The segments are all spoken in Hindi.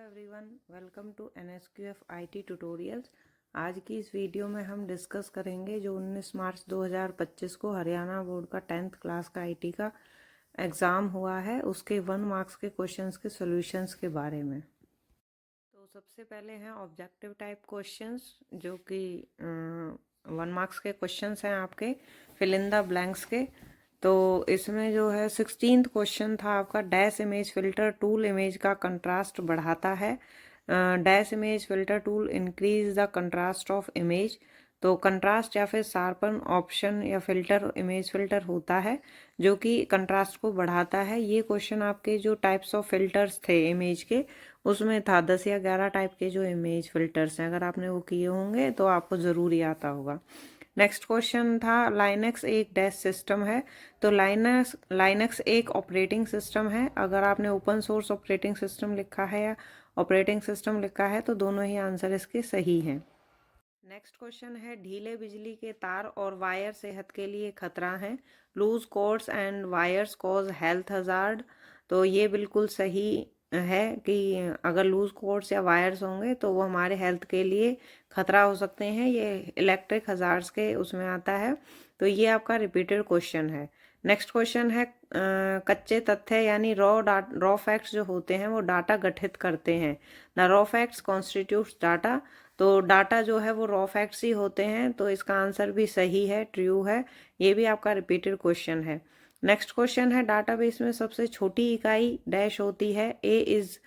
Everyone, welcome to NSQF IT tutorials. आज की इस वीडियो में हम डिस्कस करेंगे जो 19 मार्च 2025 को हरियाणा बोर्ड का 10th क्लास का IT का एग्ज़ाम हुआ है, उसके 1 मार्क्स के क्वेश्चंस के सॉल्यूशंस के बारे में। तो सबसे पहले हैं ऑब्जेक्टिव टाइप क्वेश्चंस, जो कि 1 मार्क्स के क्वेश्चंस हैं आपके फिल इन द ब्लैंक्स के। तो इसमें जो है 16th क्वेश्चन था आपका, dash image filter tool image का कंट्रास्ट बढ़ाता है। Dash image filter tool increase the contrast of image. तो कंट्रास्ट या फिर शार्पन ऑप्शन या फिल्टर इमेज फिल्टर होता है जो कि कंट्रास्ट को बढ़ाता है। ये क्वेश्चन आपके जो टाइप्स ऑफ फिल्टर्स थे इमेज के, उसमें था 10 या 11 टाइप के जो इमेज फिल्टर्स हैं। अगर आपने वो किए होंगे तो आपको ज़रूर ही आता होगा। नेक्स्ट क्वेश्चन था लाइनक्स एक डैश सिस्टम है। तो लाइनक्स एक ऑपरेटिंग सिस्टम है। अगर आपने ओपन सोर्स ऑपरेटिंग सिस्टम लिखा है या ऑपरेटिंग सिस्टम लिखा है तो दोनों ही आंसर इसके सही हैं। नेक्स्ट क्वेश्चन है ढीले बिजली के तार और वायर सेहत के लिए खतरा हैं। Loose cords and wires cause health hazard. तो ये बिल्कुल सही है कि अगर लूज कॉर्ड्स या वायर्स होंगे तो वो हमारे हेल्थ के लिए खतरा हो सकते हैं। ये इलेक्ट्रिक हजार्ड्स के उसमें आता है। तो ये आपका रिपीटेड क्वेश्चन है। नेक्स्ट क्वेश्चन है कच्चे तथ्य यानी रॉ फैक्ट्स जो होते हैं वो डाटा गठित करते हैं। The raw facts constitutes data. तो डाटा जो है वो रॉ फैक्ट्स ही होते हैं, तो इसका आंसर भी सही है, ट्रू है। ये भी आपका रिपीटेड क्वेश्चन है। नेक्स्ट क्वेश्चन है डाटाबेस में सबसे छोटी इकाई डैश होती है। A is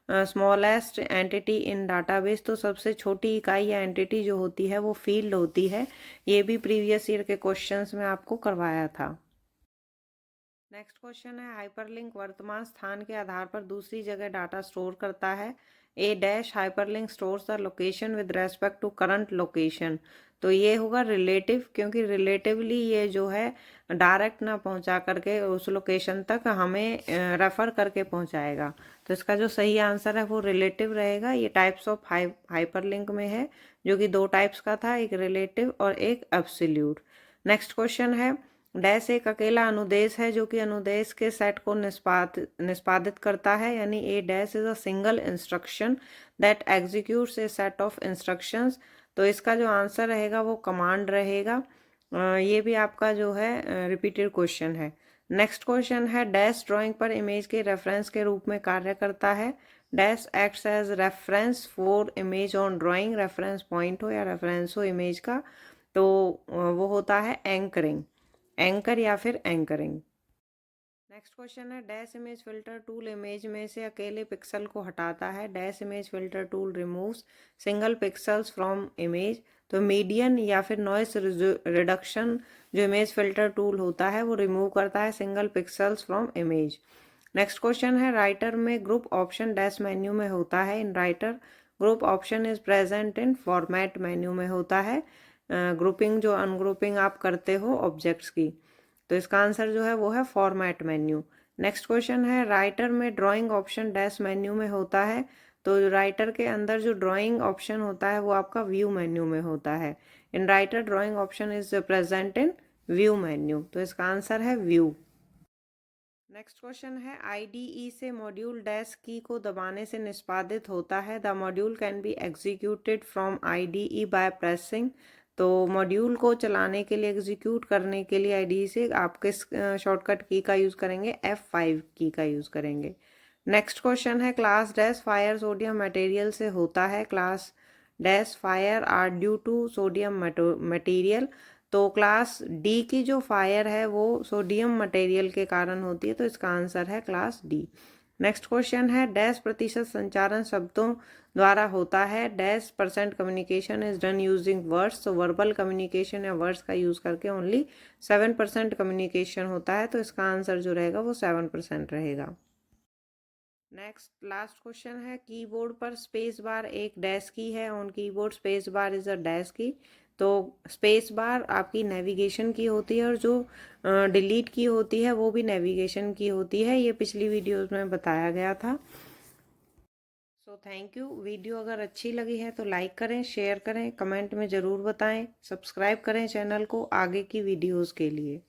smallest entity in database. तो सबसे छोटी इकाई या एंटिटी जो होती है वो फील्ड होती है। ये भी प्रीवियस ईयर के क्वेश्चंस में आपको करवाया था। नेक्स्ट क्वेश्चन है हाइपरलिंक वर्तमान स्थान के आधार पर दूसरी जगह डाटा स्टोर करता है। A dash hyperlink stores the location with respect to current location. तो ये होगा रिलेटिव, क्योंकि रिलेटिवली ये जो है डायरेक्ट ना पहुंचा करके उस लोकेशन तक हमें रेफर करके पहुंचाएगा। तो इसका जो सही आंसर है वो रिलेटिव रहेगा। ये टाइप्स ऑफ हाइपरलिंक में है, जो कि 2 टाइप्स का था, एक रिलेटिव और एक एब्सोल्यूट। नेक्स्ट क्वेश्चन है डैश एक अकेला अनुदेश है जो कि अनुदेश के सेट को निष्पादित करता है। यानी a dash is a single instruction that executes a set of instructions. तो इसका जो आंसर रहेगा वो कमांड रहेगा। ये भी आपका जो है रिपीटेड क्वेश्चन है। नेक्स्ट क्वेश्चन है डैश ड्राइंग पर इमेज के रेफरेंस के रूप में कार्य करता है। Dash acts as reference for image on drawing. Reference point हो या रेफरेंस हो इमेज का, तो वो होता है एंकरिंग, एंकर या फिर एंकरिंग। नेक्स्ट क्वेश्चन है dash image filter tool image में से अकेले पिक्सल को हटाता है। Dash image filter tool removes single pixels from image. तो मीडियन या फिर नॉइस रिडक्शन जो इमेज फिल्टर टूल होता है वो रिमूव करता है single pixels from image. Next question है राइटर में ग्रुप ऑप्शन डैश मेन्यू में होता है। In writer group option is present in format menu में होता है। ग्रुपिंग जो अनग्रुपिंग आप करते हो ऑब्जेक्ट्स की, तो इसका आंसर जो है वो है फॉर्मेट मेन्यू। नेक्स्ट क्वेश्चन है राइटर में ड्राइंग ऑप्शन डैश मेन्यू में होता है। तो राइटर के अंदर जो ड्राइंग ऑप्शन होता है वो आपका व्यू मेन्यू में होता है। In writer drawing option is present in view menu. तो इसका आंसर है व्यू। नेक्स्ट क्वेश्चन है आईडीई से मॉड्यूल डैश की को दबाने से निष्पादित होता है। The module can be executed from IDE by pressing. तो मॉड्यूल को चलाने के लिए, एग्जीक्यूट करने के लिए आईडीई से आप किस शॉर्टकट की का यूज़ करेंगे? F5 की का यूज़ करेंगे। नेक्स्ट क्वेश्चन है class dash fire sodium material से होता है। Class dash fire are due to sodium material. तो क्लास डी की जो फायर है वो सोडियम मटेरियल के कारण होती है। तो इसका आंसर है क्लास डी। नेक्स्ट क्वेश्चन है डैश प्रतिशत संचारण शब्दों द्वारा होता है। Dash percent communication is done using words. तो वर्बल कम्युनिकेशन या वर्ड्स का यूज़ करके ओनली 7% कम्युनिकेशन होता है। तो इसका आंसर जो रहेगा वो 7% रहेगा। नेक्स्ट लास्ट क्वेश्चन है कीबोर्ड पर स्पेस बार एक डैश की है। On keyboard space bar is a dash की। तो स्पेस बार आपकी नेविगेशन की होती है और जो डिलीट की होती है वो भी नेविगेशन की होती है। ये पिछली वीडियोस में बताया गया था। So thank you. वीडियो अगर अच्छी लगी है तो लाइक करें, शेयर करें, कमेंट में ज़रूर बताएं, सब्सक्राइब करें चैनल को आगे की वीडियोस के लिए।